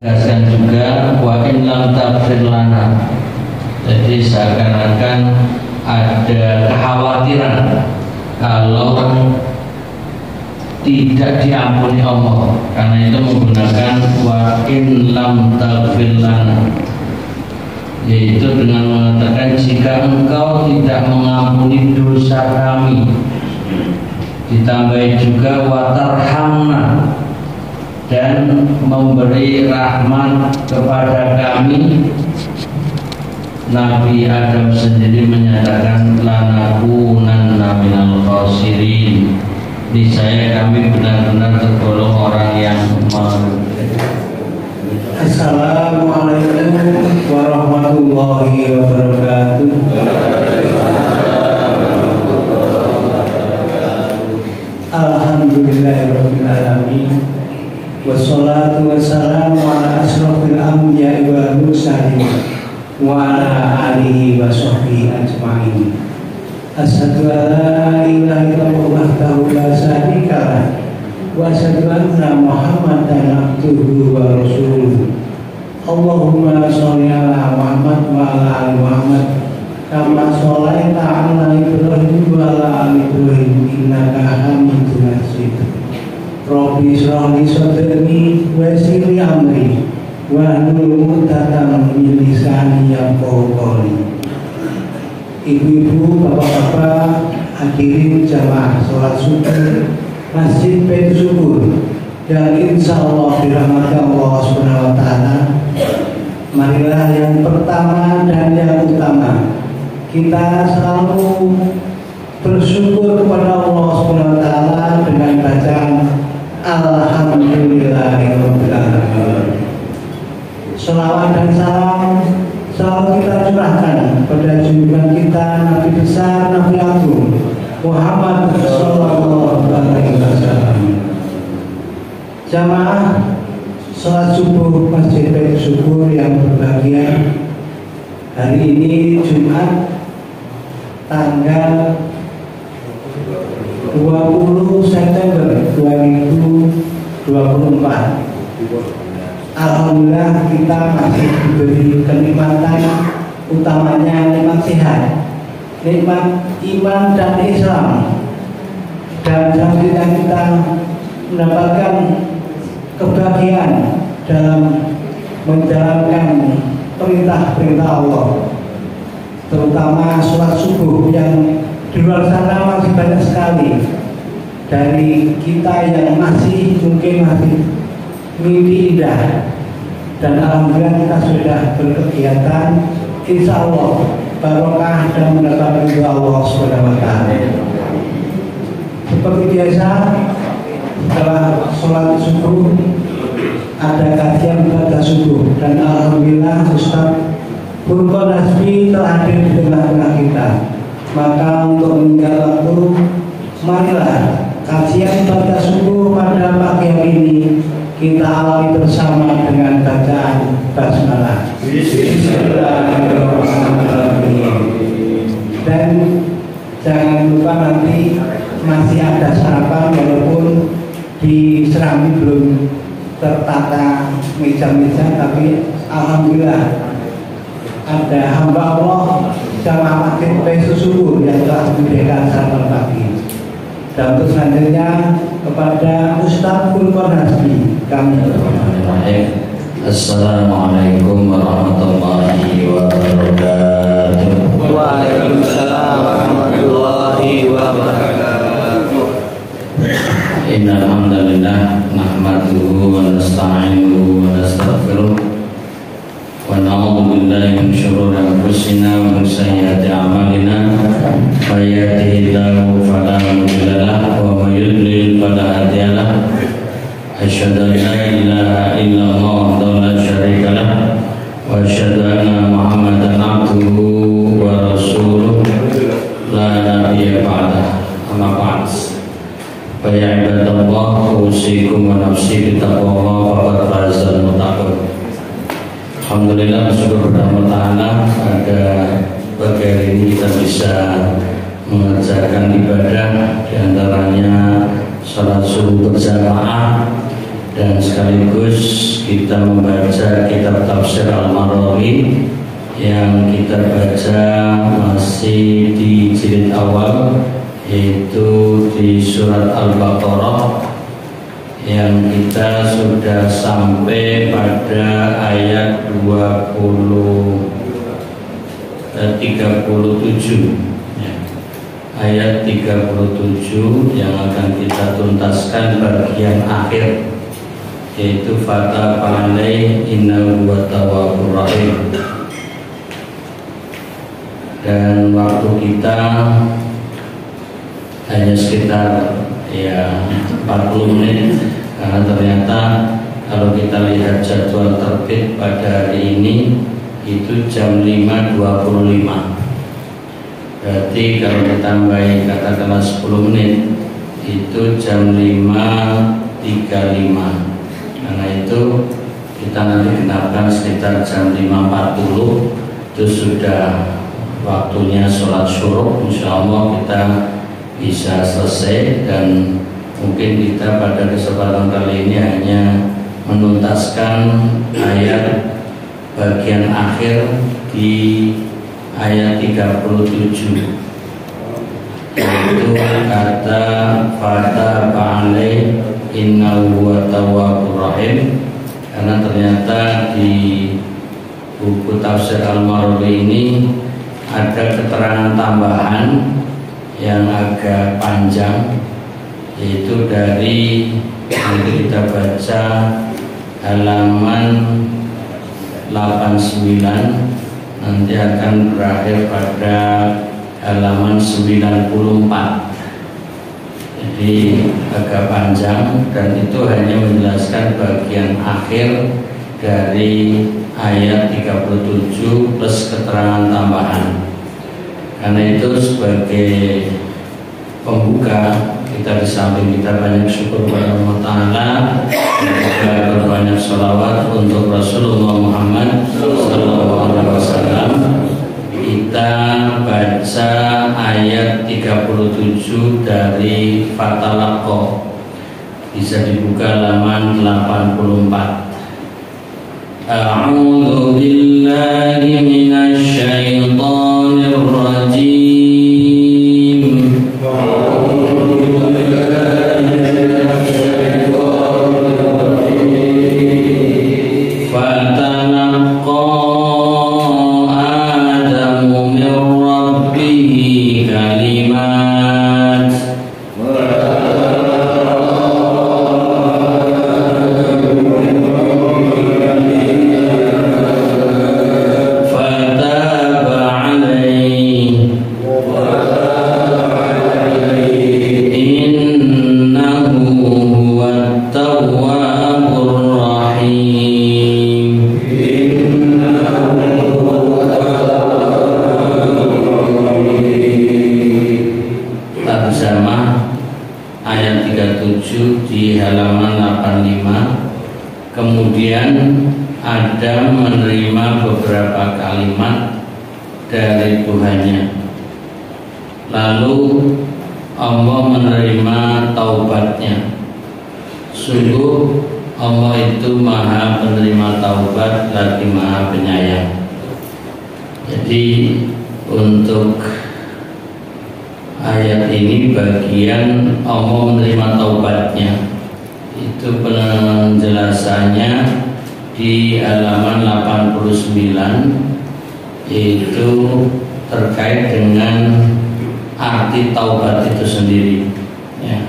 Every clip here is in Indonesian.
Tegaskan juga wa in lam taghfir lana. Jadi seakan-akan ada kekhawatiran kalau tidak diampuni Allah, karena itu menggunakan wa in lam taghfir lana, yaitu dengan mengatakan jika engkau tidak mengampuni dosa kami. Ditambahi juga wa tarhamna, dan memberi rahmat kepada kami. Nabi Adam sendiri menyatakan lanakunanna minal khasirin, niscaya kami benar-benar tergolong orang yang merugi. Assalamualaikum warahmatullahi wabarakatuh. Alhamdulillahirabbil alamin. Wassalatu wassalamu ala asrofil anbiya'i wal mursalin wa ala alihi wa sahbihi ajma'in. Asyhadu an la ilaha illallah wahdahu la syarika lah wa asyhadu anna Muhammadan abduhu wa rasuluh. Allahumma sholli ala Muhammad wa ala ali Muhammad kama sholaita ala Ibrahim wa ala ali Ibrahim innaka Hamidum Majid. Rabbi shrah li sadri wa yassir li amri wahlul 'uqdatam min lisani yafqahu qawli. Ibu-ibu, bapak-bapak, hadirin jamaah sholat subuh Masjid Baitur Syukur yang insya Allah dirahmati Allah Subhanahu wa Ta'ala. Marilah yang pertama dan yang utama, kita selalu bersyukur kepada Allah Subhanahu wa Ta'ala dengan bacaan Alhamdulillahirabbil alamin. Selawat dan salam selalu kita curahkan pada junjungan kita Nabi besar, Nabi agung Muhammad sallallahu alaihi wasallam. Jamaah sholat subuh Masjid Baitur Syukur yang berbahagia, hari ini Jumat tanggal 20 September 2024. Alhamdulillah kita masih diberi kenikmatan, utamanya nikmat sehat, nikmat iman dan Islam, dan selanjutnya kita mendapatkan kebahagiaan dalam menjalankan perintah-perintah Allah, terutama sholat subuh yang di luar sana masih banyak sekali dari kita yang masih mungkin masih mimpi indah, dan alhamdulillah kita sudah berkegiatan, insya Allah barokah dan mendapat ridho Allah Subhanahu wa Ta'ala. Seperti biasa setelah sholat subuh ada kajian ibadah subuh, dan alhamdulillah Ustaz Burkon Hasbi telah hadir di tengah-tengah kita. Maka untuk meninggal waktu, marilah kajian ibadah subuh pada pagi hari ini kita awali bersama dengan bacaan basmalah. Bismillahirrahmanirrahim. Dan jangan lupa nanti masih ada sarapan, walaupun di Serambi belum tertata meja-meja, tapi alhamdulillah ada hamba Allah jamaah Masjid Baitur Syukur yang telah menyediakan sarapan pagi. Dan untuk selanjutnya kepada Ustaz Burkon Hasbi kami. Assalamualaikum warahmatullahi wabarakatuh. Waalaikumsalam warahmatullahi wabarakatuh. Innal hamdalillah nahmaduhu wa nasta'inuhu wa nastaghfiruh wa na'udzu billahi min shururi anfusina wa min sayyiati a'malina. May yahdihillahu fala mudilla lahu wa may yudlil fala hadiya lahu. Asyhadu an la ilaha illallah wahdahu la syarika lahu wa asyhadu anna Muhammadan abduhu wa rasuluh la nabiyya ba'dahu. Amma ba'd. Fa ya ibadallah, usikum wa nafsi bittaqwallah faqad fazal muttaqun. Alhamdulillah, bersyukur kepada Allah Ta'ala pada pagi hari ini kita bisa mengerjakan ibadah, diantaranya sholat subuh berjamaah dan sekaligus kita membaca kitab tafsir Al-Marawi yang kita baca masih di jilid awal, yaitu di surat Al-Baqarah, yang kita sudah sampai pada ayat 37 ya. Ayat 37 yang akan kita tuntaskan bagian akhir, yaitu fataba alaihi innahu huwat-tawwabur rahim. Dan waktu kita hanya sekitar 40 menit, karena ternyata kalau kita lihat jadwal terbit pada hari ini itu jam 5.25. Berarti kalau ditambahi katakanlah 10 menit itu jam 5.35. Karena itu kita nanti genapkan sekitar jam 5.40, itu sudah waktunya sholat syuruk. Insya Allah kita bisa selesai, dan mungkin kita pada kesempatan kali ini hanya menuntaskan ayat bagian akhir di ayat 37, yaitu kata fataba alaihi innahu huwat-tawwabur rahim. Karena ternyata di buku tafsir Al-Marawi ini ada keterangan tambahan yang agak panjang, yaitu dari nanti kita baca halaman 89, nanti akan berakhir pada halaman 94. Jadi agak panjang, dan itu hanya menjelaskan bagian akhir dari ayat 37 plus keterangan tambahan. Karena itu sebagai pembuka, kita di samping kita banyak syukur kepada Allah Ta'ala, juga berbanyak sholawat untuk Rasulullah Muhammad SAW. Kita baca ayat 37 dari Fatalaqo, bisa dibuka halaman 84. A'udzu billahi minasy syaithanir rajim. Fatalaqqa Adamu min rabbih kalimat di halaman 85. Kemudian Adam menerima beberapa kalimat dari Tuhannya. Lalu Allah menerima taubatnya. Sungguh Allah itu Maha penerima taubat lagi Maha penyayang. Jadi untuk ayat ini bagian Allah menerima taubatnya, itu penjelasannya di halaman 89, yaitu terkait dengan arti taubat itu sendiri ya.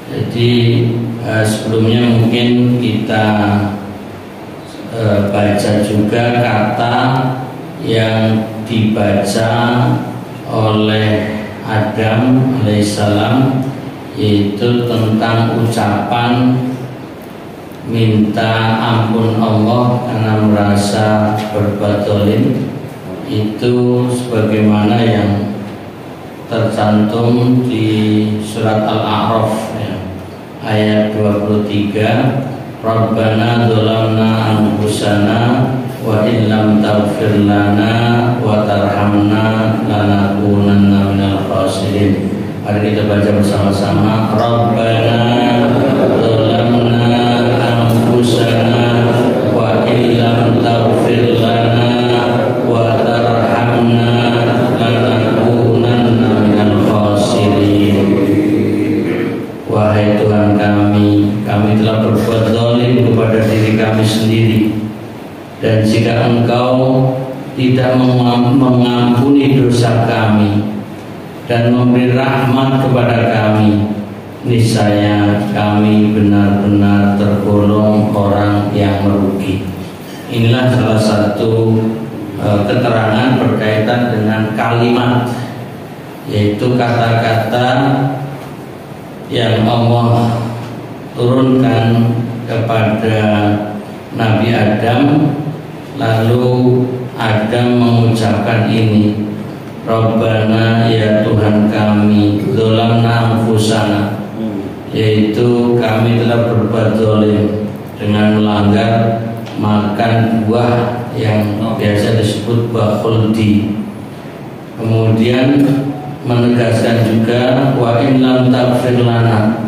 Jadi sebelumnya mungkin kita baca juga kata yang dibaca oleh Adam alaihissalam, yaitu tentang ucapan minta ampun Allah karena merasa berbuat zalim. Itu sebagaimana yang tercantum di surat Al-A'raf ya, ayat 23, Rabbana dzalamna anfusana wa illam taghfir lana wa tarhamna lanakunanna minal khasirin. Mari kita baca bersama-sama. Rabbana dzalamna anfusana wa illam taghfir lana wa tarhamna lanakunanna minal khasirin. Wahai Tuhan kami telah berbuat zalim kepada diri kami sendiri, dan jika Engkau tidak mengampuni dosa kami dan memberi rahmat kepada kami, niscaya kami benar-benar tergolong orang yang merugi. Inilah salah satu keterangan berkaitan dengan kalimat, yaitu kata-kata yang Allah turunkan kepada Nabi Adam. Lalu Adam mengucapkan ini, Rabbana, ya Tuhan kami, dzalamna anfusana, yaitu kami telah berbuat zalim dengan melanggar makan buah yang biasa disebut buah khuldi. Kemudian menegaskan juga wa in lam taghfir lana,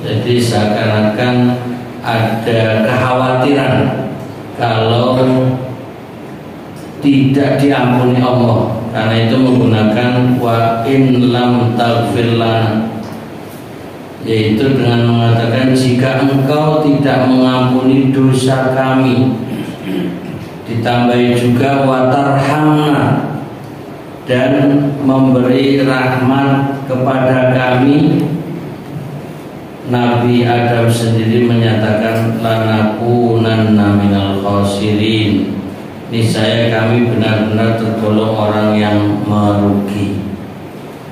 jadi seakan-akan ada kekhawatiran kalau tidak diampuni Allah, karena itu menggunakan wa in lam taghfir lana, yaitu dengan mengatakan jika Engkau tidak mengampuni dosa kami. Ditambahi juga wa tarhamna, dan memberi rahmat kepada kami. Nabi Adam sendiri menyatakan lanakunanna minal khasirin, niscaya kami benar-benar tergolong orang yang merugi.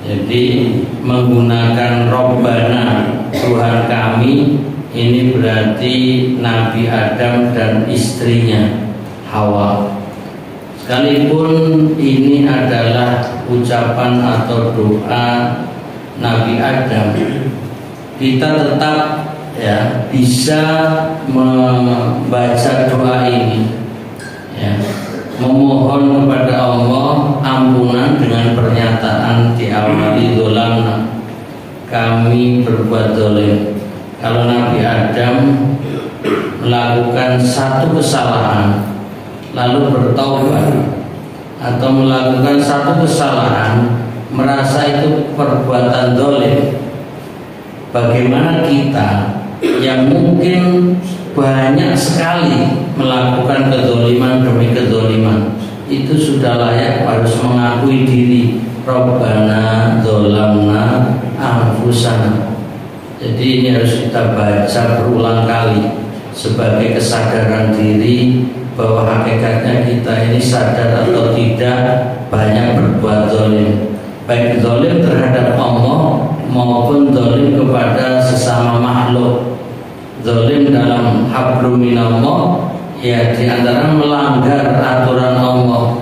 Jadi menggunakan Rabbana, Tuhan kami, ini berarti Nabi Adam dan istrinya Hawa. Sekalipun ini adalah ucapan atau doa Nabi Adam, kita tetap bisa membaca doa ini, memohon kepada Allah ampunan dengan pernyataan diawali dzalamna, kami berbuat zalim. Kalau Nabi Adam melakukan satu kesalahan lalu bertaubat, atau melakukan satu kesalahan merasa itu perbuatan zalim, bagaimana kita yang mungkin banyak sekali melakukan kezaliman demi kezaliman, itu sudah layak harus mengakui diri, Rabbana dzalamna anfusana. Jadi ini harus kita baca berulang kali sebagai kesadaran diri bahwa hakikatnya kita ini sadar atau tidak banyak berbuat zalim, baik zalim terhadap Allah maupun zalim kepada sesama makhluk. Zalim dalam hablum minallah, ya diantara melanggar aturan Allah.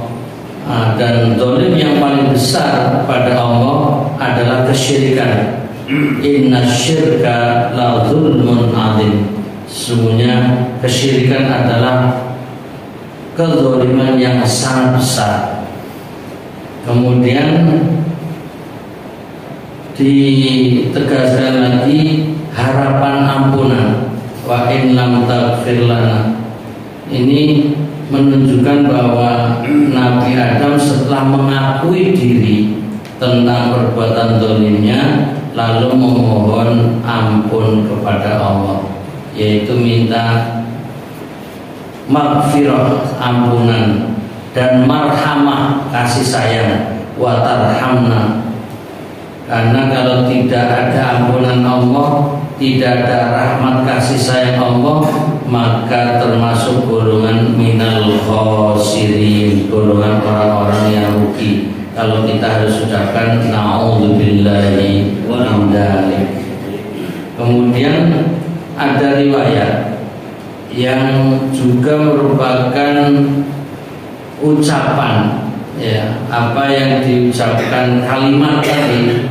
Dan zalim yang paling besar pada Allah adalah kesyirikan. Inna syirka la zulmun adzim. Sesungguhnya kesyirikan adalah kezaliman yang sangat besar. Kemudian ditegaskan lagi harapan ampunan, wa in lam taghfir lana. Ini menunjukkan bahwa Nabi Adam setelah mengakui diri tentang perbuatan zalimnya, lalu memohon ampun kepada Allah, yaitu minta maghfirah, ampunan, dan marhamah, kasih sayang, wa tarhamna. Karena kalau tidak ada ampunan Allah, tidak ada rahmat kasih sayang Allah, maka termasuk golongan minal khasirin, golongan orang-orang yang rugi. Kalau kita harus ucapkan na'udzubillahi min dzalik. Kemudian ada riwayat yang juga merupakan ucapan, apa yang diucapkan kalimat tadi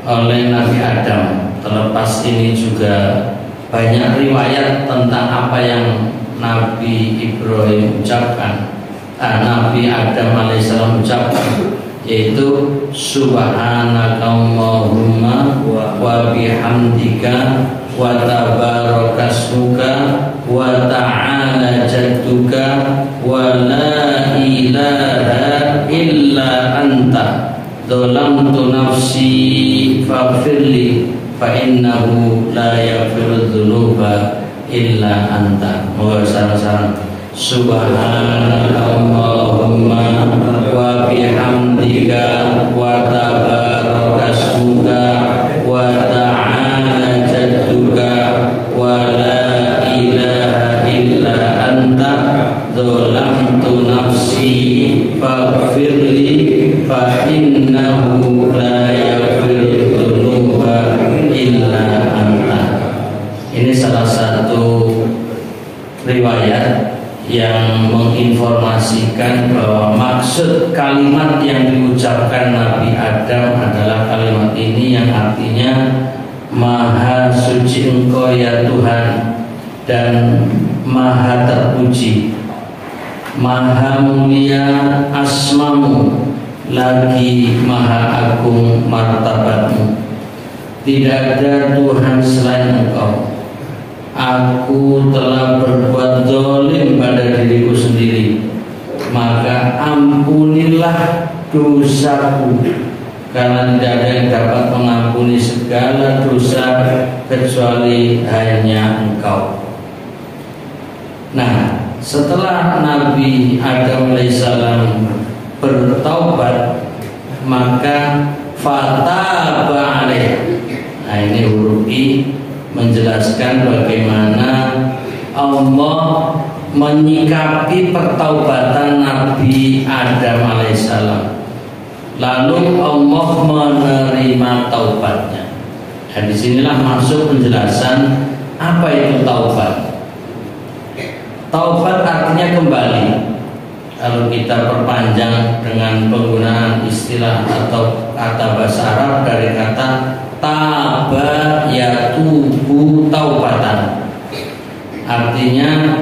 oleh Nabi Adam. Terlepas ini juga banyak riwayat tentang apa yang Nabi Ibrahim ucapkan, Nabi Adam alaihissalam ucapkan, yaitu subhanakallahumma wa bihamdika wa tabarakasmuka wa ta'ala jadduka wa la ilaha illa anta dzalamtu nafsi faghfirli fa innahu la yaghfiru dzunuba illa anta. Sama-sama. Subhanallahumma wa bihamdika wa tabarakasmuka wa ta'ala jadduka wa la ilaha illa anta dzalamtu nafsi faghfirli fa innahu la yaghfiru dzunuba illa anta. Ini salah satu riwayat yang menginformasikan bahwa maksud kalimat yang diucapkan Nabi Adam adalah kalimat ini yang artinya Maha suci Engkau ya Tuhan dan Maha terpuji, Maha mulia asmamu, lagi Maha agung martabatmu. Tidak ada Tuhan selain Engkau. Aku telah berbuat zalim pada diriku sendiri, maka ampunilah dosaku, karena tidak ada yang dapat mengampuni segala dosa kecuali hanya Engkau. Nah, setelah Nabi Adam alaihissalam bertaubat, maka fataba alaih. Nah, ini huruf I menjelaskan bagaimana Allah menyikapi pertaubatan Nabi Adam alaihissalam. Lalu Allah menerima taubatnya. Dan disinilah masuk penjelasan apa itu taubat. Taubat artinya kembali. Kalau kita perpanjang dengan penggunaan istilah atau kata bahasa Arab dari kata taba yatubu taubatan, artinya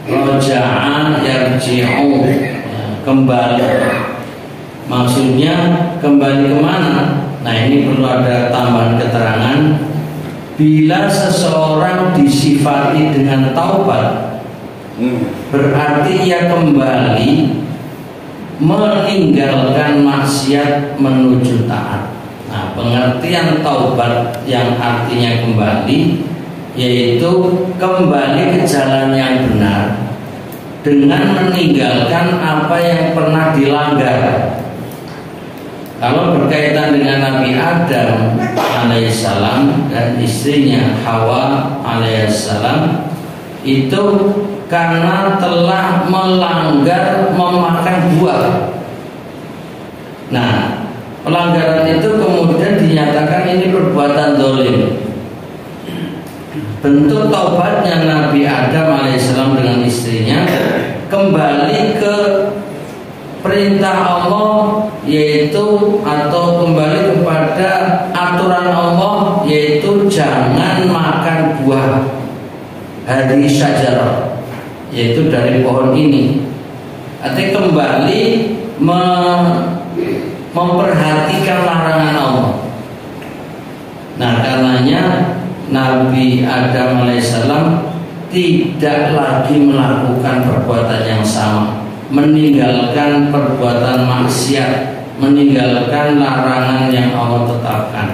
roja'a yarji'u, kembali. Maksudnya kembali kemana? Nah, ini perlu ada tambahan keterangan. Bila seseorang disifati dengan taubat, berarti ia kembali meninggalkan maksiat menuju taat. Nah, pengertian taubat yang artinya kembali, yaitu kembali ke jalan yang benar dengan meninggalkan apa yang pernah dilanggar. Kalau berkaitan dengan Nabi Adam alaihissalam dan istrinya Hawa alaihissalam, itu karena telah melanggar memakan buah. Nah, pelanggaran itu kemudian dinyatakan ini perbuatan zalim. Bentuk taubatnya Nabi Adam alaihissalam dengan istrinya kembali ke perintah Allah, yaitu atau kembali kepada aturan Allah, yaitu jangan makan buah hadhihi syajarah, yaitu dari pohon ini. Artinya kembali memperhatikan larangan Allah. Nah, karenanya Nabi Adam alaihissalam tidak lagi melakukan perbuatan yang sama, meninggalkan perbuatan maksiat, meninggalkan larangan yang Allah tetapkan.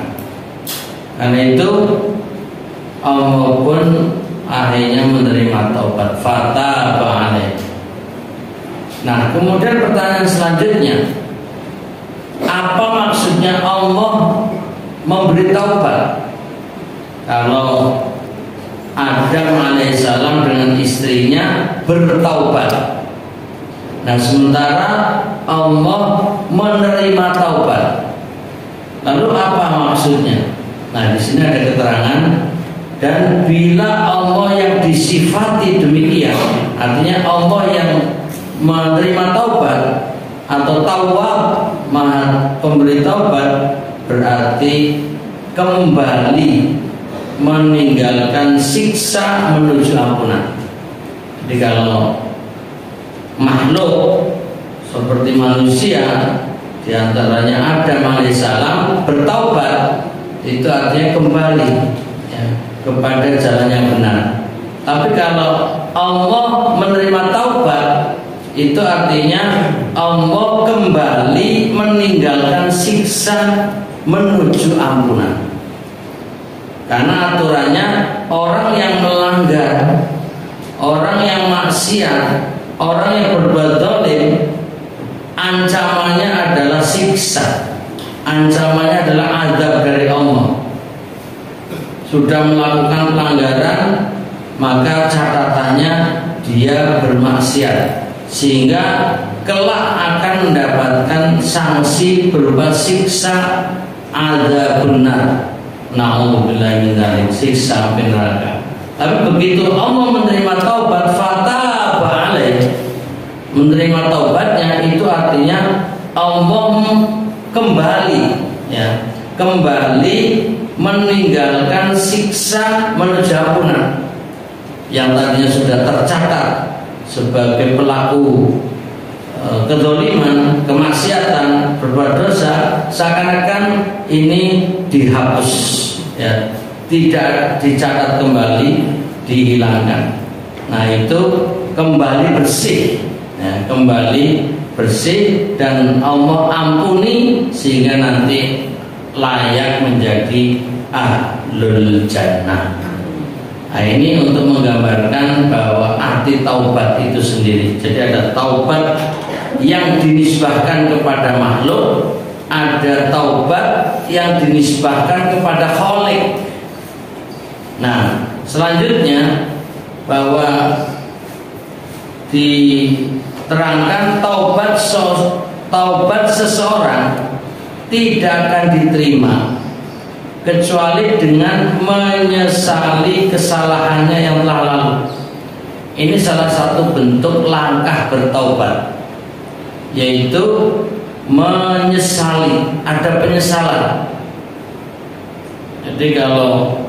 Karena itu Allah pun akhirnya menerima taubat, fataba alaih. Nah, kemudian pertanyaan selanjutnya, apa maksudnya Allah memberi taubat? Kalau Adam alaihissalam dengan istrinya bertaubat, nah sementara Allah menerima taubat, lalu apa maksudnya? Nah, di sini ada keterangan. Dan bila Allah yang disifati demikian, artinya Allah yang menerima taubat atau tawwab, maha pemberi taubat, berarti kembali meninggalkan siksa menuju ampunan. Jadi kalau makhluk seperti manusia, diantaranya Adam alaihissalam bertaubat, itu artinya kembali, ya, kepada jalan yang benar. Tapi kalau Allah menerima taubat, itu artinya Allah kembali meninggalkan siksa menuju ampunan. Karena aturannya orang yang melanggar, orang yang maksiat, orang yang berbuat zalim, ancamannya adalah siksa, ancamannya adalah azab dari Allah. Sudah melakukan pelanggaran, maka catatannya dia bermaksiat, sehingga kelak akan mendapatkan sanksi berupa siksa azab benar. Na'udzubillahi min dzalik, siksa neraka. Tapi begitu Allah menerima taubat, fataba alaih, menerima taubatnya, itu artinya Allah kembali, ya, kembali meninggalkan siksa menuju ampunan. Yang tadinya sudah tercatat sebagai pelaku kezaliman, kemaksiatan, berbuat dosa, seakan-akan ini dihapus, ya, tidak dicatat kembali, dihilangkan. Nah, itu kembali bersih, ya, kembali bersih, dan Allah ampuni sehingga nanti layak menjadi ahlul jannah. Nah, ini untuk menggambarkan bahwa arti taubat itu sendiri. Jadi ada taubat yang dinisbahkan kepada makhluk, ada taubat yang dinisbahkan kepada Khalik. Nah, selanjutnya bahwa diterangkan taubat seseorang tidak akan diterima kecuali dengan menyesali kesalahannya yang telah lalu. Ini salah satu bentuk langkah bertaubat, yaitu menyesali, ada penyesalan. Jadi kalau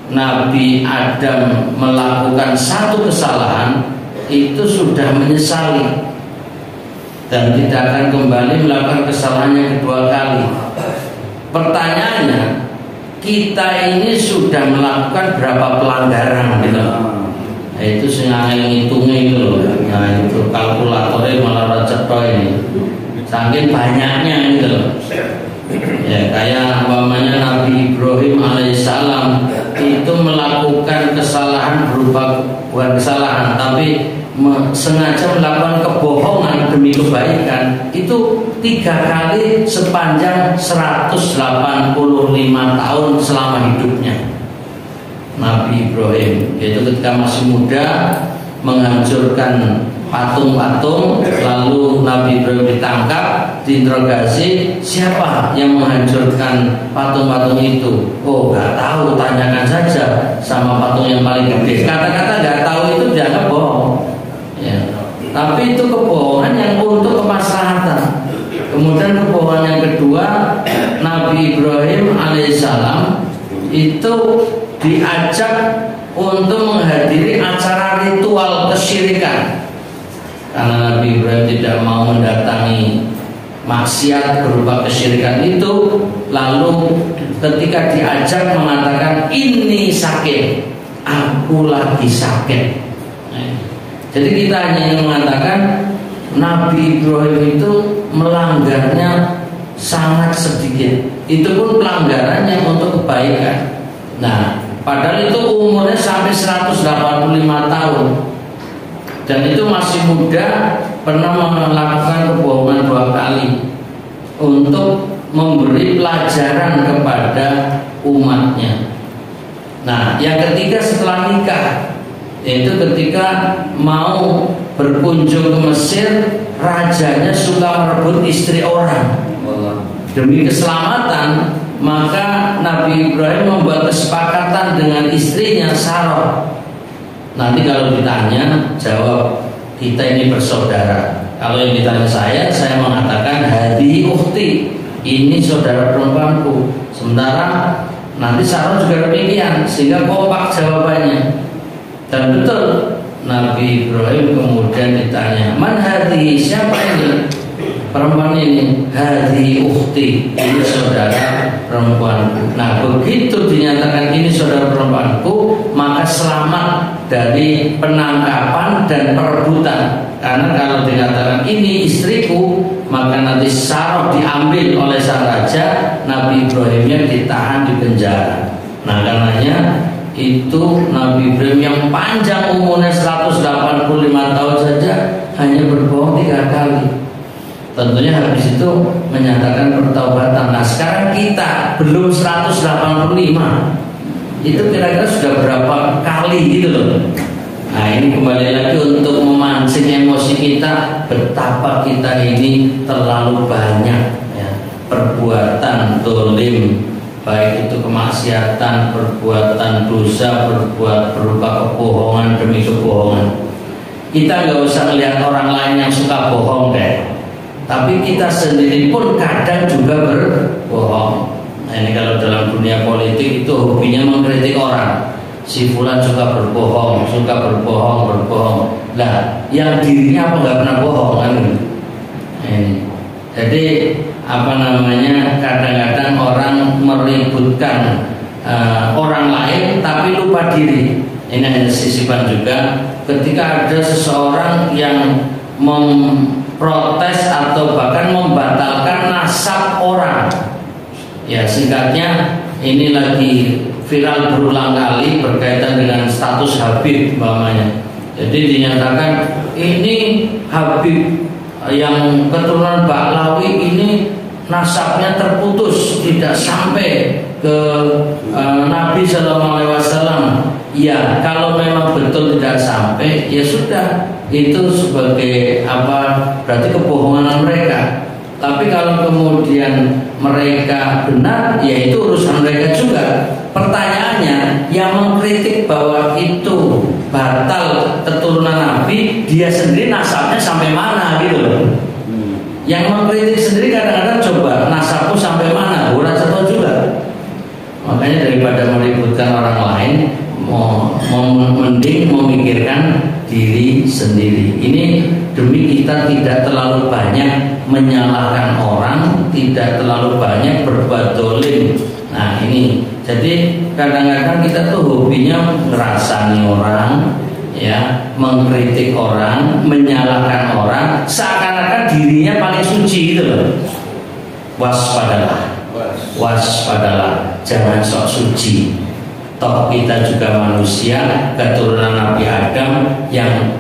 Nabi Adam melakukan satu kesalahan, itu sudah menyesali dan tidak akan kembali melakukan kesalahan yang kedua kali. Pertanyaannya, kita ini sudah melakukan berapa pelanggaran gitu. Nah, itu sengaja ngitungnya itu loh. Nah, itu kalkulatornya malah receto ini. Saking banyaknya gitu loh. Ya, kayak umpamanya Nabi Ibrahim alaihissalam itu melakukan kesalahan berupa, bukan kesalahan, tapi sengaja melakukan kebohongan demi kebaikan, itu 3 kali sepanjang 185 tahun selama hidupnya. Nabi Ibrahim, yaitu ketika masih muda, menghancurkan patung-patung, lalu Nabi Ibrahim ditangkap, diinterogasi, siapa yang menghancurkan patung-patung itu? Oh, nggak tahu, tanyakan saja sama patung yang paling gede. Kata-kata nggak tahu itu dianggap bohong, ya. Tapi itu kebohongan yang untuk kemaslahatan. Kemudian kebohongan yang kedua, Nabi Ibrahim alaihissalam itu diajak untuk menghadiri acara ritual kesyirikan. Karena Nabi Ibrahim tidak mau mendatangi maksiat berupa kesyirikan itu, lalu ketika diajak mengatakan, ini sakit, aku lagi sakit. Jadi kita hanya ingin mengatakan Nabi Ibrahim itu melanggarnya sangat sedikit. Itu pun pelanggarannya untuk kebaikan. Nah, padahal itu umurnya sampai 185 tahun. Dan itu masih muda, pernah melakukan kebohongan 2 kali untuk memberi pelajaran kepada umatnya. Nah, yang ketiga setelah nikah, yaitu ketika mau berkunjung ke Mesir, rajanya suka merebut istri orang. Demi keselamatan, maka Nabi Ibrahim membuat kesepakatan dengan istrinya Sarah. Nanti kalau ditanya, jawab, kita ini bersaudara. Kalau yang ditanya saya mengatakan hadi ukhti, ini saudara perempuanku. Sementara nanti Sarah juga demikian, sehingga kompak jawabannya. Dan betul, Nabi Ibrahim kemudian ditanya, man hadi, siapa ini? perempuan ini hadhi ukhti, ini saudara perempuanku. Nah begitu dinyatakan ini saudara perempuanku, maka selamat dari penangkapan dan perebutan. Karena kalau dikatakan ini istriku, maka nanti Sarah diambil oleh sang raja, Nabi Ibrahimnya ditahan di penjara. Nah karenanya itu Nabi Ibrahim yang panjang umurnya 185 tahun saja hanya berbohong 3 kali. Tentunya habis itu menyatakan pertaubatan. Nah sekarang kita belum 185, itu kira-kira sudah berapa kali gitu loh. Nah ini kembali lagi untuk memancing emosi kita, betapa kita ini terlalu banyak ya, perbuatan dolim, baik itu kemaksiatan, perbuatan dosa, berbuat berupa kebohongan demi kebohongan. Kita nggak usah melihat orang lain yang suka bohong deh, tapi kita sendiri pun kadang juga berbohong. Nah ini kalau dalam dunia politik itu hobinya mengkritik orang. Si fulan suka berbohong, berbohong. Lah, yang dirinya apa nggak pernah bohong kan? Ini. Jadi kadang-kadang orang meributkan orang lain tapi lupa diri. Ini hanya sisipan juga. Ketika ada seseorang yang memprotes atau bahkan membatalkan nasab orang, ya singkatnya ini lagi viral berulang kali berkaitan dengan status Habib umpamanya. Jadi dinyatakan ini Habib yang keturunan Baklawi ini nasabnya terputus, tidak sampai ke Nabi Sallallahu Alaihi Wasallam. Ya kalau memang betul tidak sampai, ya sudah, itu sebagai berarti kebohongan mereka. Tapi kalau kemudian mereka benar, ya itu urusan mereka juga. Pertanyaannya, yang mengkritik bahwa itu batal keturunan Nabi, dia sendiri nasabnya sampai mana gitu loh. Yang mengkritik sendiri kadang-kadang coba nasabku sampai mana, orang tahu juga. Makanya daripada meributkan orang lain, mending memikirkan diri sendiri. Ini demi kita tidak terlalu banyak menyalahkan orang, tidak terlalu banyak berbuat dolim. Nah ini, jadi kadang-kadang kita tuh hobinya ngerasani orang, ya, mengkritik orang, menyalahkan orang, seakan-akan dirinya paling suci gitu loh. Waspadalah, jangan sok suci. Toh kita juga manusia, keturunan Nabi Adam, yang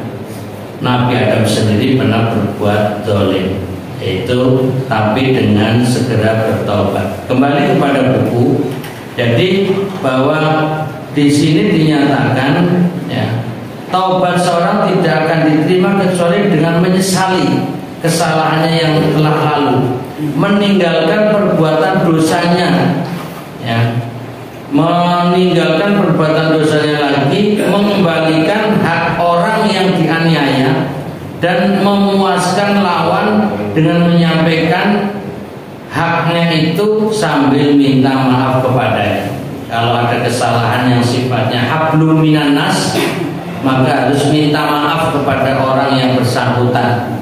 Nabi Adam sendiri pernah berbuat dolim. Itu tapi dengan segera bertobat. Kembali kepada buku. Jadi bahwa di sini dinyatakan, ya, taubat seorang tidak akan diterima kecuali dengan menyesali kesalahannya yang telah lalu, meninggalkan perbuatan dosanya, ya, meninggalkan perbuatan dosanya lagi, mengembalikan hak orang yang dianiaya, dan memuaskan lawan dengan menyampaikan haknya itu sambil minta maaf kepadanya. Kalau ada kesalahan yang sifatnya hablum minan nas, maka harus minta maaf kepada orang yang bersangkutan.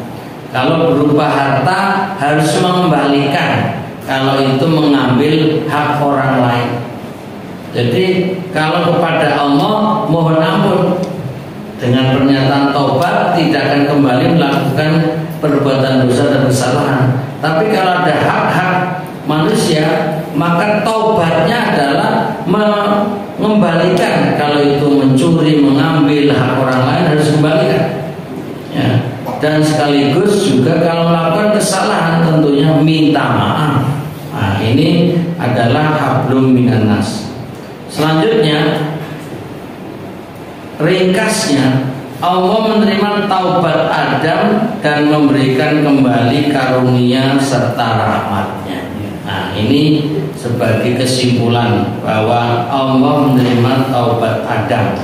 Kalau berupa harta, harus mengembalikan. Kalau itu mengambil hak orang lain. Jadi kalau kepada Allah mohon ampun, dengan pernyataan taubat tidak akan kembali melakukan perbuatan dosa dan kesalahan. Tapi kalau ada hak-hak manusia, maka taubatnya adalah mengembalikan. Kalau itu mencuri, mengambil hak orang lain, harus kembalikan, ya. Dan sekaligus juga kalau melakukan kesalahan tentunya minta maaf. Nah ini adalah hablum minan nas. Selanjutnya, ringkasnya, Allah menerima taubat Adam dan memberikan kembali karunia serta rahmatnya. Nah ini sebagai kesimpulan bahwa Allah menerima taubat Adam.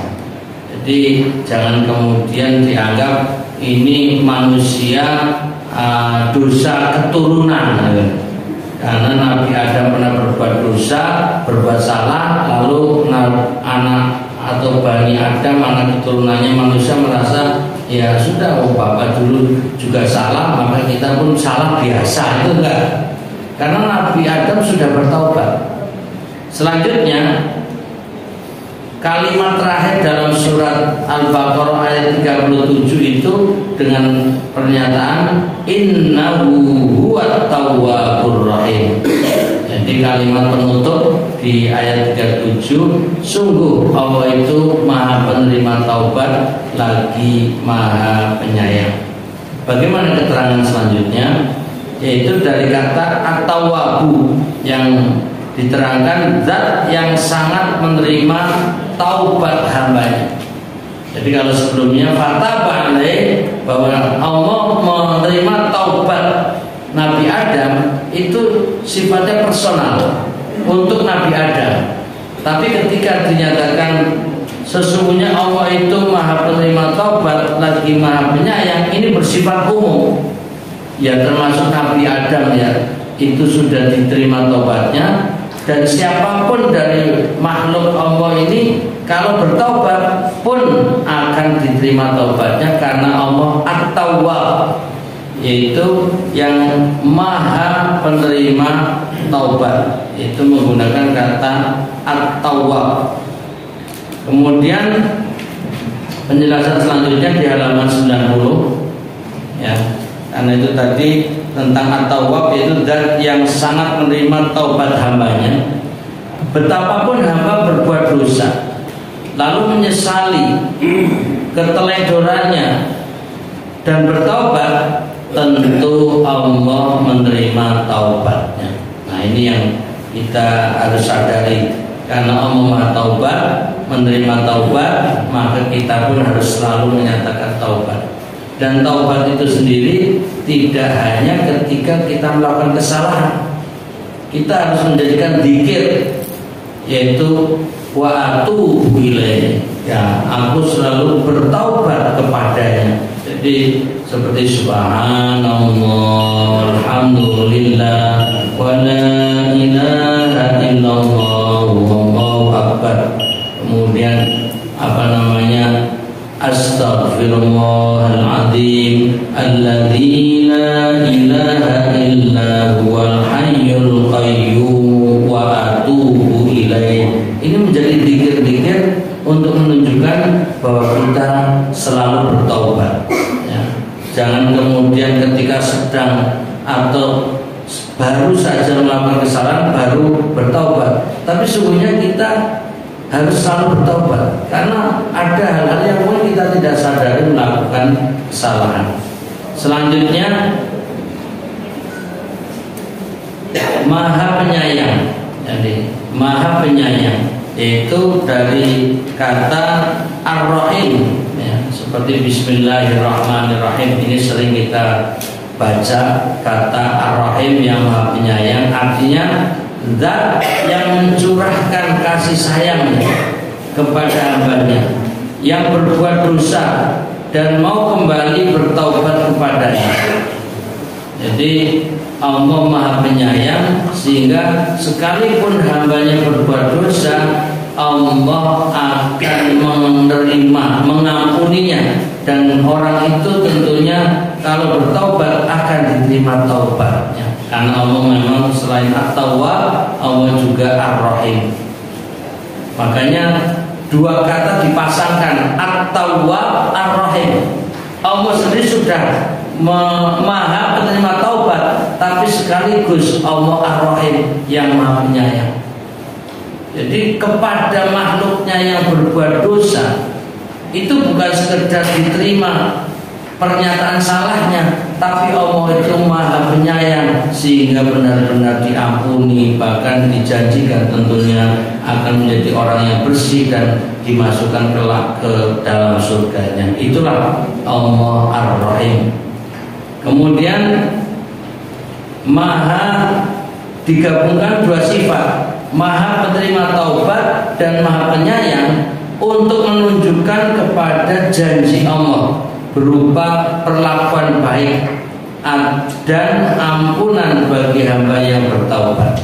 Jadi jangan kemudian dianggap ini manusia dosa keturunan, karena Nabi Adam pernah berbuat dosa, berbuat salah, lalu anak atau Bani Adam, anak keturunannya manusia merasa ya sudah, oh bapak dulu juga salah, maka kita pun salah biasa, itu enggak. Karena Nabi Adam sudah bertaubat. Selanjutnya kalimat terakhir dalam surat Al-Baqarah ayat 37 itu dengan pernyataan innahu huwat tawwabur rahim. Jadi kalimat penutup di ayat 37, sungguh Allah itu Maha penerima taubat lagi Maha penyayang. Bagaimana keterangan selanjutnya? Yaitu dari kata at-tawwabu yang diterangkan zat yang sangat menerima taubat hambanya. Jadi kalau sebelumnya fataba alaih, bahwa Allah menerima taubat Nabi Adam, itu sifatnya personal untuk Nabi Adam. Tapi ketika dinyatakan sesungguhnya Allah itu Maha penerima taubat lagi Maha penyayang, ini bersifat umum. Ya termasuk Nabi Adam ya, itu sudah diterima taubatnya. Dan siapapun dari makhluk Allah ini kalau bertaubat pun akan diterima taubatnya, karena Allah At-Tawwab, yaitu yang Maha penerima taubat. Itu menggunakan kata At-Tawwab. Kemudian penjelasan selanjutnya di halaman 90 ya. Karena itu tadi tentang at-tawwab, yaitu zat yang sangat menerima taubat hambanya. Betapapun hamba berbuat dosa lalu menyesali keteledorannya dan bertaubat, tentu Allah menerima taubatnya. Nah ini yang kita harus sadari. Karena Allah Maha Taubat, menerima taubat, maka kita pun harus selalu menyatakan taubat. Dan taubat itu sendiri tidak hanya ketika kita melakukan kesalahan. Kita harus menjadikan zikir, yaitu wa atubu ilaihi. Ya, aku selalu bertaubat kepadanya. Jadi seperti subhanallah, alhamdulillah, wa la ilaha illallah, wallahu akbar. Kemudian astaghfirullahaladzim alladzi la ilaha illa huwal hayyul qayyum wa atubu ilaih. Ini menjadi zikir-zikir untuk menunjukkan bahwa kita selalu bertaubat ya. Jangan kemudian ketika sedang atau baru saja melakukan kesalahan baru bertaubat, tapi sungguhnya kita harus selalu bertobat, karena ada hal-hal yang mungkin kita tidak sadari melakukan kesalahan. Selanjutnya Maha Penyayang. Jadi Maha Penyayang yaitu dari kata Ar-Rahim ya, seperti Bismillahirrahmanirrahim. Ini sering kita baca kata Ar-Rahim yang Maha Penyayang, artinya zat yang mencurahkan kasih sayangnya kepada hambanya yang berbuat dosa dan mau kembali bertaubat kepadanya. Jadi Allah Maha Penyayang, sehingga sekalipun hambanya berbuat dosa, Allah akan menerima, mengampuninya, dan orang itu tentunya kalau bertaubat akan diterima taubatnya. Karena Allah memang selain At-Tawwab, Allah juga Ar-Rahim. Makanya dua kata dipasangkan, At-Tawwab, Ar-Rahim. Allah sendiri sudah Maha penerima taubat, tapi sekaligus Allah Ar-Rahim yang Maha Penyayang. Jadi kepada makhluknya yang berbuat dosa itu bukan sekedar diterima pernyataan salahnya, tapi Allah itu Maha Penyayang sehingga benar-benar diampuni, bahkan dijanjikan tentunya akan menjadi orang yang bersih dan dimasukkan kelak ke dalam surganya. Itulah Allah Ar-Rahim. Kemudian Maha digabungkan dua sifat, Maha penerima taubat dan Maha Penyayang, untuk menunjukkan kepada janji Allah berupa perlakuan baik dan ampunan bagi hamba yang bertaubat.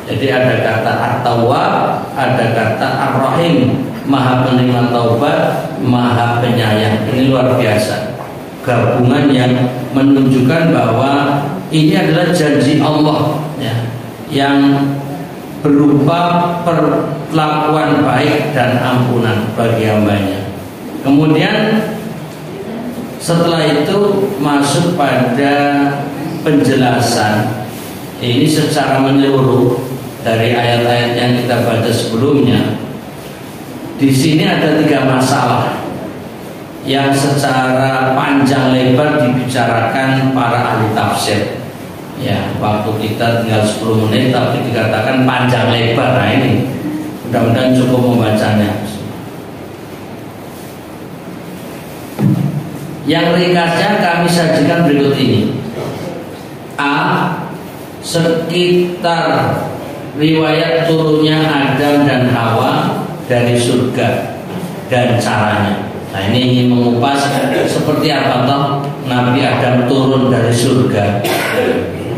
Jadi ada kata At-Tawwab, ada kata Ar-Rahim. Maha penerima taubat, Maha penyayang. Ini luar biasa, gabungan yang menunjukkan bahwa ini adalah janji Allah ya, yang berupa perlakuan baik dan ampunan bagi hambanya. Kemudian setelah itu masuk pada penjelasan ini secara menyeluruh dari ayat-ayat yang kita baca sebelumnya. Di sini ada 3 masalah yang secara panjang lebar dibicarakan para ahli tafsir. Ya, waktu kita tinggal 10 menit tapi dikatakan panjang lebar. Nah ini mudah-mudahan cukup membacanya. Yang ringkasnya kami sajikan berikut ini. A. Sekitar riwayat turunnya Adam dan Hawa dari surga dan caranya. Nah ini ingin mengupas seperti apa toh Nabi Adam turun dari surga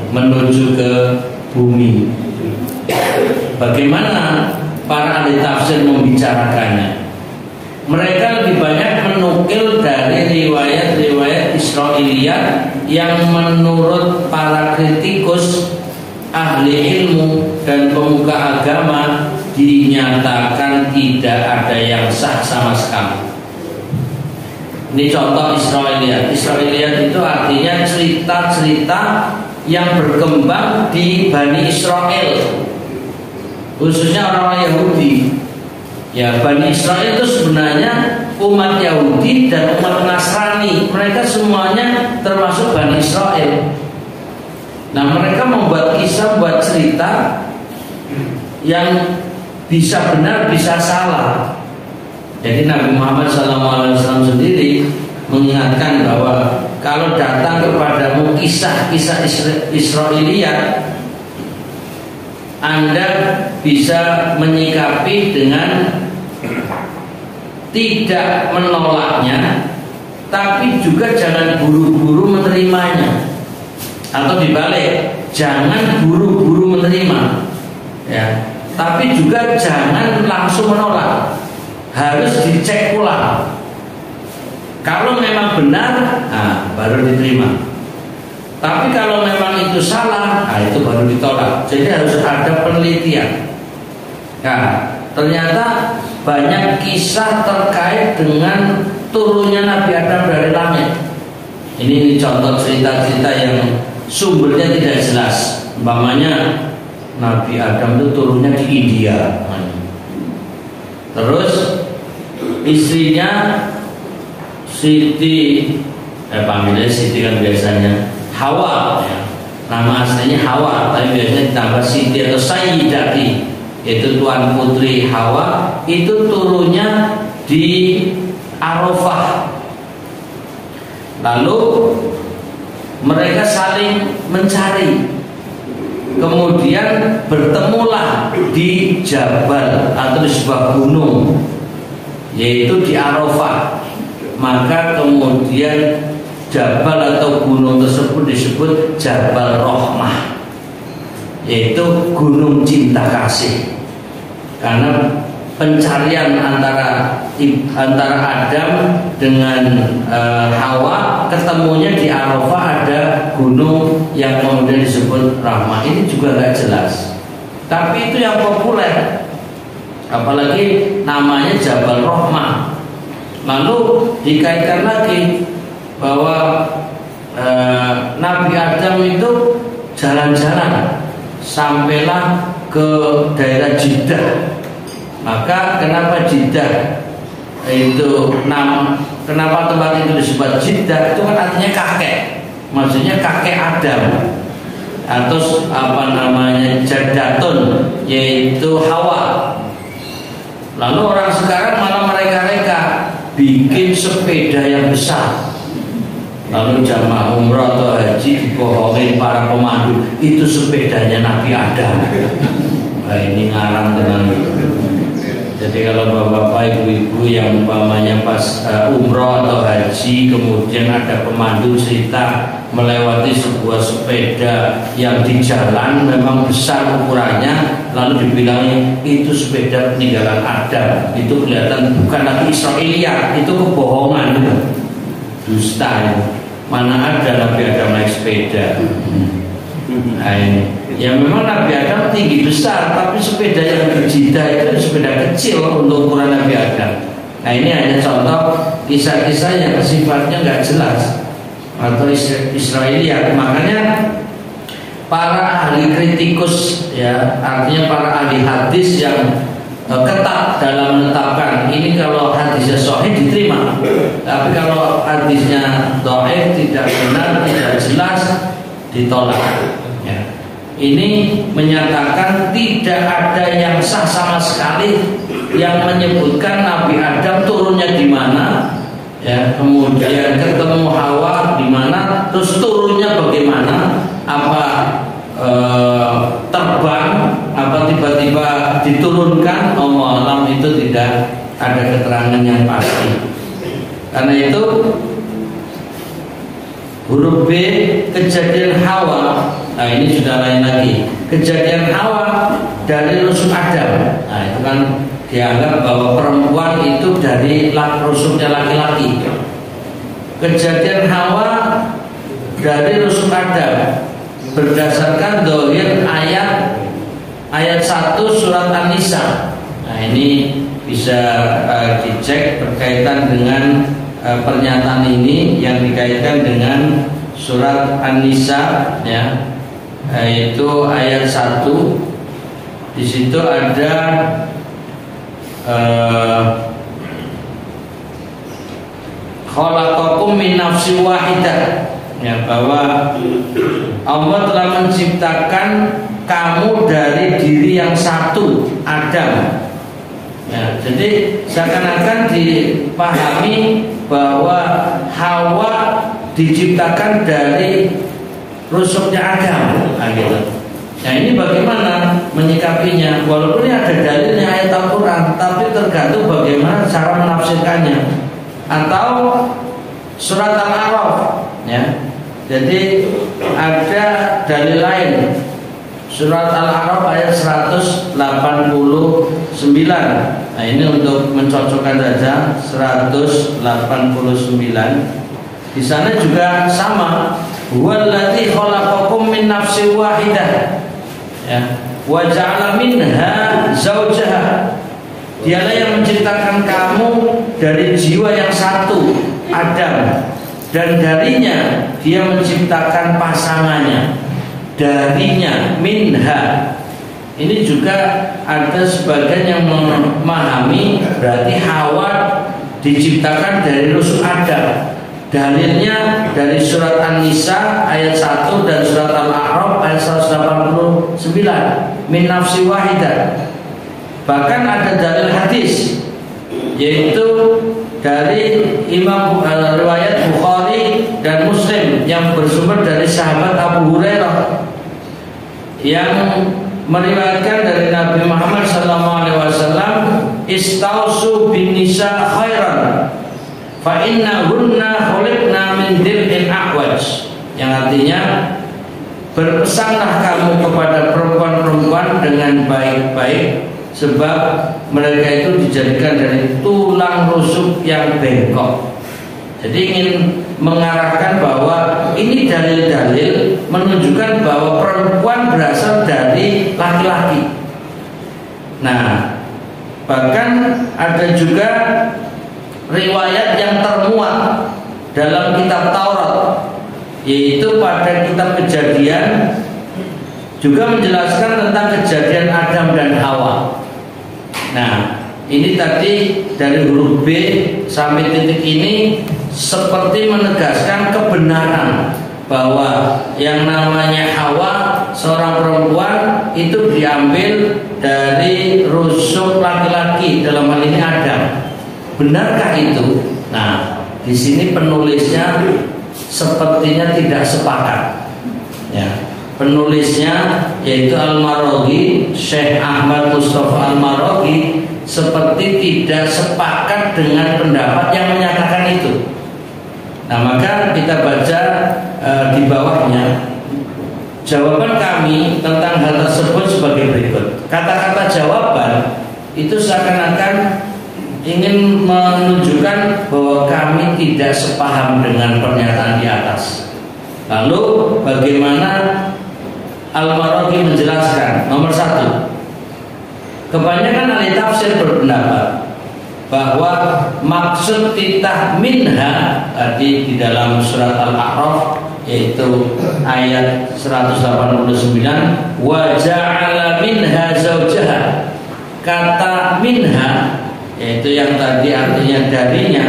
menuju ke bumi. Bagaimana para ahli tafsir membicarakannya? Mereka lebih banyak menukil dari riwayat-riwayat Israiliyat yang menurut para kritikus ahli ilmu dan pemuka agama dinyatakan tidak ada yang sah sama sekali. Ini contoh Israiliyat. Israiliyat itu artinya cerita-cerita yang berkembang di Bani Israel, khususnya orang-orang Yahudi. Ya, Bani Israel itu sebenarnya umat Yahudi dan umat Nasrani. Mereka semuanya termasuk Bani Israel. Nah, mereka membuat kisah, buat cerita yang bisa benar, bisa salah. Jadi Nabi Muhammad SAW sendiri mengingatkan bahwa kalau datang kepadamu kisah-kisah Israiliyat, Anda bisa menyikapi dengan tidak menolaknya, tapi juga jangan buru-buru menerimanya. Atau dibalik, jangan buru-buru menerima ya, tapi juga jangan langsung menolak. Harus dicek ulang. Kalau memang benar, nah, baru diterima. Tapi kalau memang itu salah, nah, itu baru ditolak. Jadi harus ada penelitian. Nah, ternyata banyak kisah terkait dengan turunnya Nabi Adam dari langit. Ini contoh cerita-cerita yang sumbernya tidak jelas. Umpamanya Nabi Adam itu turunnya di India. Terus istrinya Siti, panggilnya Siti kan biasanya Hawa ya. Nama aslinya Hawa, tapi biasanya ditambah Siti atau Sayyidati, yaitu Tuan Putri Hawa. Itu turunnya di Arafah. Lalu mereka saling mencari, kemudian bertemulah di Jabal atau di sebuah gunung, yaitu di Arafah. Maka kemudian Jabal atau gunung tersebut disebut Jabal Rahmah, yaitu gunung cinta kasih. Karena pencarian antara Adam dengan Hawa, ketemunya di Arafah, ada gunung yang kemudian disebut Rahmah. Ini juga nggak jelas, tapi itu yang populer, apalagi namanya Jabal Rahmah. Lalu dikaitkan lagi bahwa Nabi Adam itu jalan-jalan sampailah ke daerah Jeddah. Maka kenapa Jeddah itu kenapa tempat itu disebut Jeddah? Itu kan artinya kakek, maksudnya kakek Adam, atau apa namanya Jaddatun, yaitu Hawa. Lalu orang sekarang malah mereka bikin sepeda yang besar, lalu jamaah umroh atau haji dibohongin para pemandu itu sepedanya Nabi Adam. Nah, ini ngarang dengan. Jadi kalau bapak-bapak, ibu-ibu yang umpamanya pas umroh atau haji, kemudian ada pemandu cerita melewati sebuah sepeda yang di jalan memang besar ukurannya, lalu dibilangnya itu sepeda peninggalan Adam, itu kelihatan bukan lagi Israiliyat, itu kebohongan, dusta. Mana ada Nabi Adam naik sepeda? Nah, ini. Ya memang Nabi Adam tinggi besar, tapi sepeda yang berjidah itu sepeda kecil untuk ukuran Nabi Adam. Nah ini hanya contoh kisah-kisah yang sifatnya nggak jelas atau Israiliyat. Makanya para ahli kritikus, ya artinya para ahli hadis yang ketat dalam menetapkan ini, kalau hadisnya sahih diterima, tapi kalau hadisnya dhaif, tidak benar, tidak jelas, ditolak. Ya. Ini menyatakan tidak ada yang sah sama sekali yang menyebutkan Nabi Adam turunnya di mana, ya, kemudian ketemu Hawa di mana, terus turunnya bagaimana, apa terbang, apa tiba-tiba diturunkan, Allah alam, itu tidak ada keterangan yang pasti. Karena itu huruf B, kejadian Hawa. Nah ini sudah lain lagi. Kejadian Hawa dari rusuk Adam. Nah itu kan dianggap bahwa perempuan itu dari rusuknya laki-laki. Kejadian Hawa dari rusuk Adam berdasarkan dohir ayat 1 surat An-Nisa. Nah ini bisa dicek berkaitan dengan pernyataan ini yang dikaitkan dengan surat An-Nisa, ya, yaitu ayat 1. Di situ ada khalaqakum min nafsin wahidah, ya, bahwa Allah telah menciptakan kamu dari diri yang satu, Adam. Ya, jadi seakan-akan dipahami bahwa Hawa diciptakan dari rusuknya Adam, gitu. Nah ini bagaimana menyikapinya? Walaupun ini ada dalilnya ayat Al-Quran, tapi tergantung bagaimana cara menafsirkannya. Atau surat Al-A'raf, ya. Jadi ada dalil lain, surat Al-A'raf ayat 189. Nah ini untuk mencocokkan saja 189. Di sana juga sama. Huwallazi khalaqakum min nafsin wahidah, ya, wa ja'ala minha zawjaha. Dialah yang menciptakan kamu dari jiwa yang satu, Adam, dan darinya dia menciptakan pasangannya. Darinya, minha. Ini juga ada sebagian yang memahami berarti Hawa diciptakan dari rusuk Adam. Dalilnya dari surat An-Nisa ayat 1 dan surat Al-A'raf ayat 189, min nafsi wahidah. Bahkan ada dalil hadis, yaitu dari Imam riwayat Bukhari dan Muslim yang bersumber dari sahabat Abu Hurairah yang meriwayatkan dari Nabi Muhammad SAW, istausu bin nisa khairan fa innahunna khuliqna min dir'in aqwaj, yang artinya berpesanlah kamu kepada perempuan-perempuan dengan baik-baik, sebab mereka itu dijadikan dari tulang rusuk yang bengkok. Jadi ingin mengarahkan bahwa ini dalil-dalil menunjukkan bahwa perempuan berasal dari laki-laki. Nah, bahkan ada juga riwayat yang termuat dalam kitab Taurat, yaitu pada kitab Kejadian, juga menjelaskan tentang kejadian Adam dan Hawa. Nah, ini tadi dari huruf B sampai titik ini seperti menegaskan kebenaran bahwa yang namanya Hawa, seorang perempuan, itu diambil dari rusuk laki-laki, dalam hal ini Adam. Benarkah itu? Nah, di sini penulisnya sepertinya tidak sepakat. Ya, penulisnya yaitu Al-Maraghi, Syekh Ahmad Mustafa Al-Maraghi, seperti tidak sepakat dengan pendapat yang menyatakan itu. Nah, maka kita baca di bawahnya jawaban kami tentang hal tersebut sebagai berikut. Kata-kata jawaban itu seakan-akan ingin menunjukkan bahwa kami tidak sepaham dengan pernyataan di atas. Lalu bagaimana Al-Maraghi menjelaskan? Nomor 1, kebanyakan ahli tafsir berpendapat bahwa maksud titah minha tadi di dalam surat Al-A'raf, yaitu ayat 189, wa ja'ala minha zawjaha. Kata minha, yaitu yang tadi artinya darinya,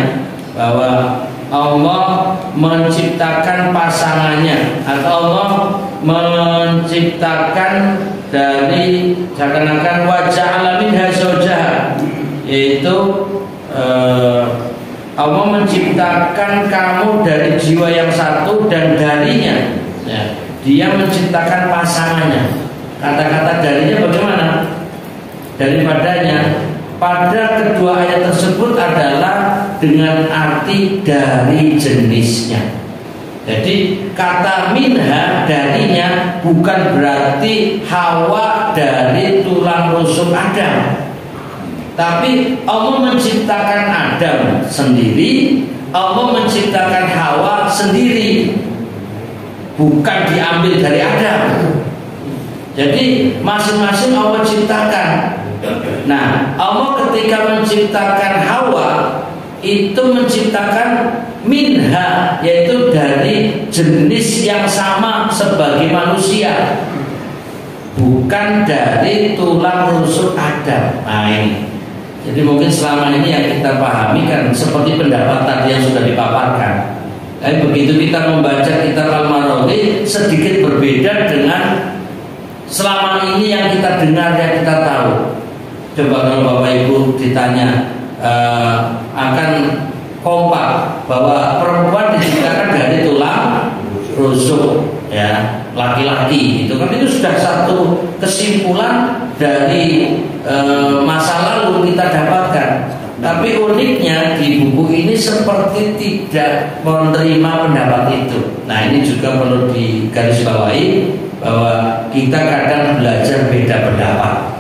bahwa Allah menciptakan pasangannya, atau Allah menciptakan dari seakan-akan wa ja'ala minha zawjaha, yaitu Allah menciptakan kamu dari jiwa yang satu dan darinya, ya, Dia menciptakan pasangannya. Kata-kata darinya bagaimana? Daripadanya. Pada kedua ayat tersebut adalah dengan arti dari jenisnya. Jadi kata minha darinya bukan berarti Hawa dari tulang rusuk Adam, tapi Allah menciptakan Adam sendiri, Allah menciptakan Hawa sendiri, bukan diambil dari Adam. Jadi masing-masing Allah ciptakan. Nah, Allah ketika menciptakan Hawa itu menciptakan minha, yaitu dari jenis yang sama sebagai manusia, bukan dari tulang rusuk Adam. Nah, ini. Jadi mungkin selama ini yang kita pahami kan seperti pendapat tadi yang sudah dipaparkan. Tapi begitu kita membaca kitab Al-Maraghi sedikit berbeda dengan selama ini yang kita dengar, yang kita tahu. Coba kalau Bapak Ibu ditanya akan kompak bahwa perempuan diciptakan dari tulang rusuk, ya, laki-laki, itu kan itu sudah satu kesimpulan dari masa lalu kita dapatkan. Tapi uniknya di buku ini seperti tidak menerima pendapat itu. Nah, ini juga perlu digarisbawahi bahwa kita kadang belajar beda pendapat.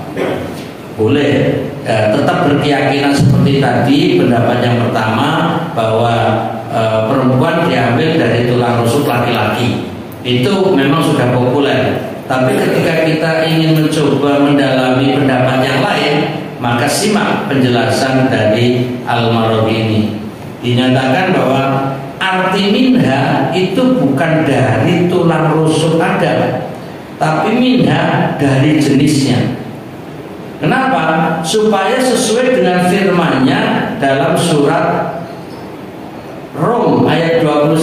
Boleh tetap berkeyakinan seperti tadi pendapat yang pertama bahwa perempuan diambil dari tulang rusuk laki-laki. Itu memang sudah populer. Tapi ketika kita ingin mencoba mendalami pendapat yang lain, maka simak penjelasan dari Al-Maraghi ini. Dinyatakan bahwa arti minha itu bukan dari tulang rusuk Adam, tapi minha dari jenisnya. Kenapa? Supaya sesuai dengan firman-Nya dalam surat Rum ayat 21.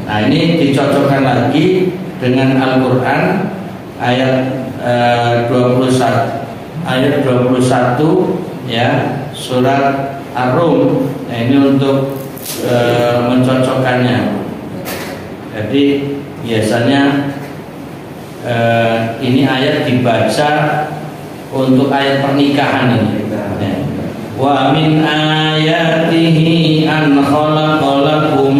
Nah, ini dicocokkan lagi dengan Al-Quran ayat 21 ya, surat Ar-Rum. Nah, ini untuk mencocokkannya. Jadi biasanya ini ayat dibaca untuk ayat pernikahan ini. Wa min ayatihi an khalaqalakum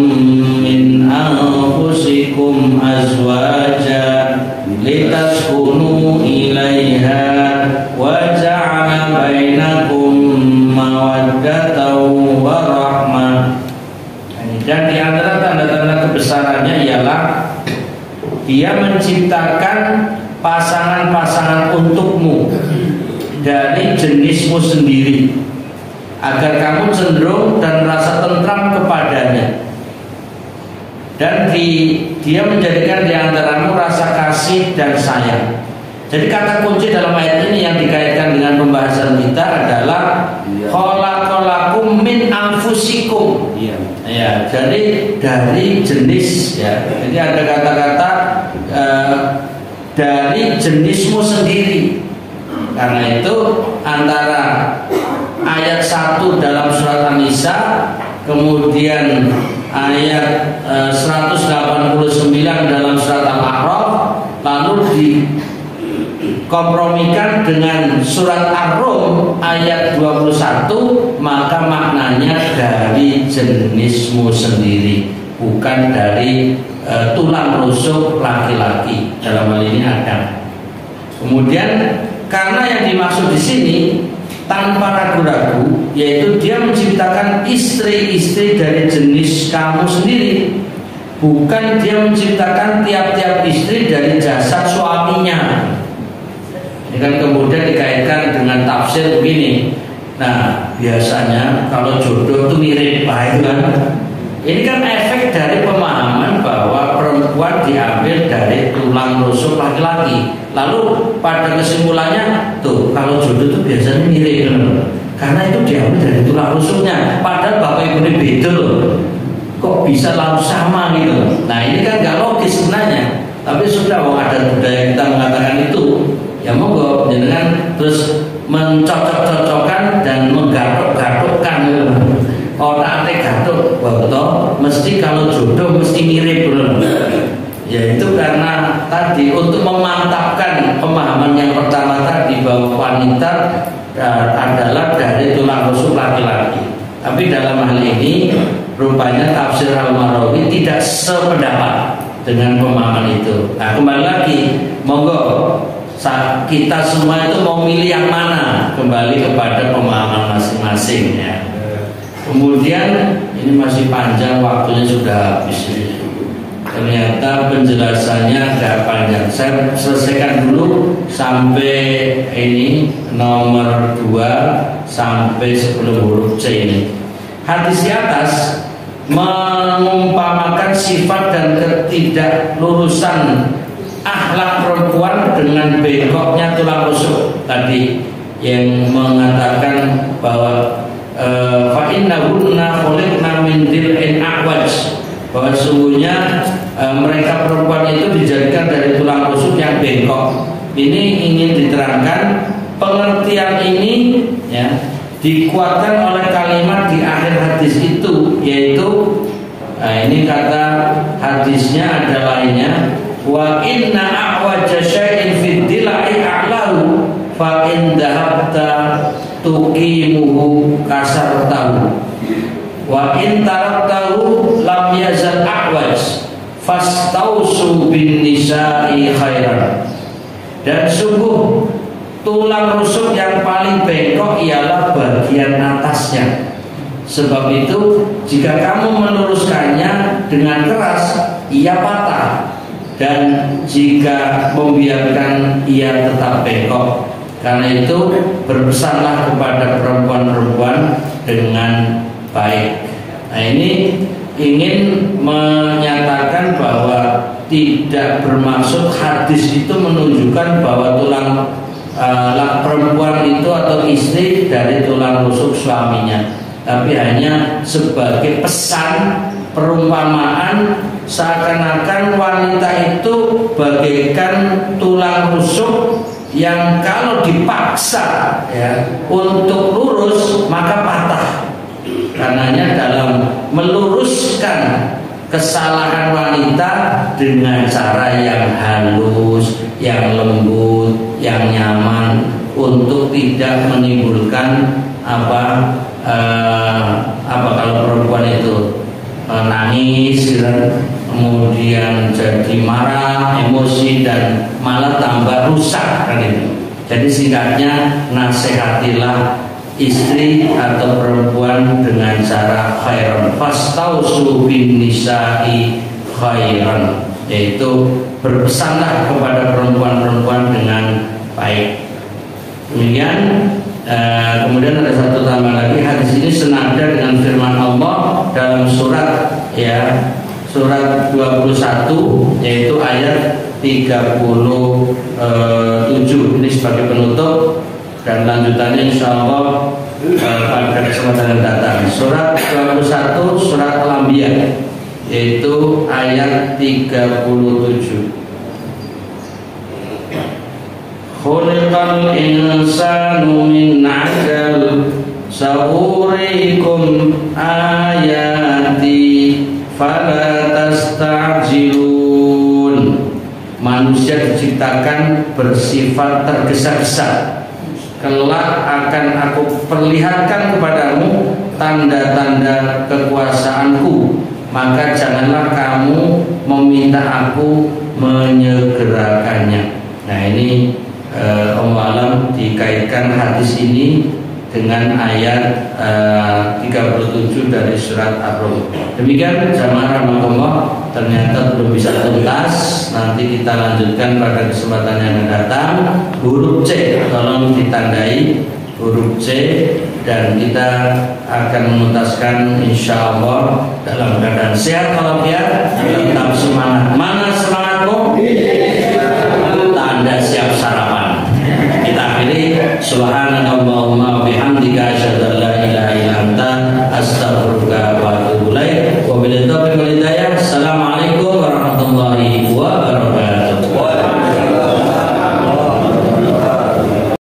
min anfusikum azwaja litaskunu ilaiha wa ja'ala bainakum mawaddatan wa rahmah. Dan di antara tanda-tanda kebesarannya ialah Dia menciptakan pasangan-pasangan untukmu dari jenismu sendiri, agar kamu cenderung dan merasa tentram kepadanya. Dan Dia menjadikan di antaramu rasa kasih dan sayang. Jadi kata kunci dalam ayat ini yang dikaitkan dengan pembahasan kita adalah khalaqalakum min anfusikum. Ya, jadi dari jenis, ya. Jadi ada kata-kata dari jenismu sendiri. Karena itu antara ayat 1 dalam surat An-Nisa, kemudian ayat 189 dalam surat Al-A'raf, lalu dikompromikan dengan surat Ar-Rum ayat 21, maka maknanya dari jenismu sendiri, bukan dari tulang rusuk laki-laki, dalam hal ini Adam. Kemudian karena yang dimaksud di sini tanpa ragu-ragu, yaitu dia menciptakan istri-istri dari jenis kamu sendiri, bukan dia menciptakan tiap-tiap istri dari jasad suaminya. Ini kan kemudian dikaitkan dengan tafsir begini. Nah, biasanya kalau jodoh itu mirip, baik kan? Ini kan efek dari pemahaman bahwa perempuan diambil dari tulang rusuk laki-laki. Lalu pada kesimpulannya, tuh kalau jodoh itu biasanya mirip, karena itu diambil dari tulang rusuknya. Padahal bapak ibu ini beda loh. Kok bisa lalu sama gitu? Nah ini kan gak logis sebenarnya. Tapi sudah, ada budaya kita mengatakan itu, ya monggo jangan terus mencocok-cocokkan dan menggatuk-gatukkan otaknya gatuk, betul. Mesti kalau jodoh mesti mirip loh. Ya itu karena tadi untuk memantapkan pemahaman yang pertama tadi bahwa wanita adalah dari tulang rusuk laki-laki. Tapi dalam hal ini rupanya tafsir Al-Marawi tidak sependapat dengan pemahaman itu. Nah kembali lagi, monggo kita semua itu mau milih yang mana, kembali kepada pemahaman masing-masing ya. Kemudian ini masih panjang, waktunya sudah habis. Ternyata penjelasannya agak panjang. Saya selesaikan dulu sampai ini nomor 2 sampai sebelum huruf C ini. Hadis di atas mengumpamakan sifat dan ketidaklurusan akhlak perempuan dengan bengkoknya tulang rusuk tadi, yang mengatakan bahwa fa innahunna khuliqna min dil'in a'waj, bahwa sungguhnya mereka perempuan itu dijadikan dari tulang rusuk yang bengkok. Ini ingin diterangkan pengertian ini ya, dikuatkan oleh kalimat di akhir hadis itu, yaitu ini kata hadisnya ada lainnya, wa inna a'waja syai'in fid dil'i a'lahu fa in dhahabta tuqimuhu kasartahu wa in taraktahu lam yazal a'waj fastausu bin nisa'i khairan. Dan sungguh tulang rusuk yang paling bengkok ialah bagian atasnya. Sebab itu jika kamu meluruskannya dengan keras, ia patah, dan jika membiarkan ia tetap bengkok. Karena itu berpesanlah kepada perempuan-perempuan dengan baik. Nah ini ingin menyatakan bahwa tidak bermaksud hadis itu menunjukkan bahwa tulang perempuan itu atau istri dari tulang rusuk suaminya, tapi hanya sebagai pesan perumpamaan, seakan-akan wanita itu bagaikan tulang rusuk yang kalau dipaksa ya untuk lurus maka patah. Karenanya dalam meluruskan kesalahan wanita dengan cara yang halus, yang lembut, yang nyaman, untuk tidak menimbulkan kalau perempuan itu nangis, kemudian jadi marah, emosi, dan malah tambah rusak kan itu. Jadi singkatnya, nasihatilah istri atau perempuan dengan cara khairan. Fastausu bin nisa'i khairan, yaitu berpesanlah kepada perempuan-perempuan dengan baik. Demikian. Kemudian ada satu tambah lagi, hadis ini senada dengan firman Allah dalam surat 21, yaitu ayat 37. Ini sebagai penutup, dan lanjutannya insya Allah pada kesempatan yang datang. Surat 21, surat Al-Anbiya, yaitu ayat 37. Khuliqal insanu min 'ajal sa'urikum ayati fala tasta'jilun. manusia diciptakan bersifat tergesa-gesa. Kelak akan aku perlihatkan kepadamu tanda-tanda kekuasaanku, maka janganlah kamu meminta aku menyegerakannya. Nah ini Alam dikaitkan hadis ini dengan ayat 37 dari surat Ar-Rum. Demikian jamaah rahmatullah, ternyata belum bisa tuntas. Nanti kita lanjutkan pada kesempatan yang akan datang. Huruf C tolong ditandai huruf C, dan kita akan menuntaskan insya Allah dalam keadaan sehat walafiat, tetap semangat. Mana semangatmu? Tanda siap sarapan. Kita akhiri subhanakallahumma wa bihamdika asyhadu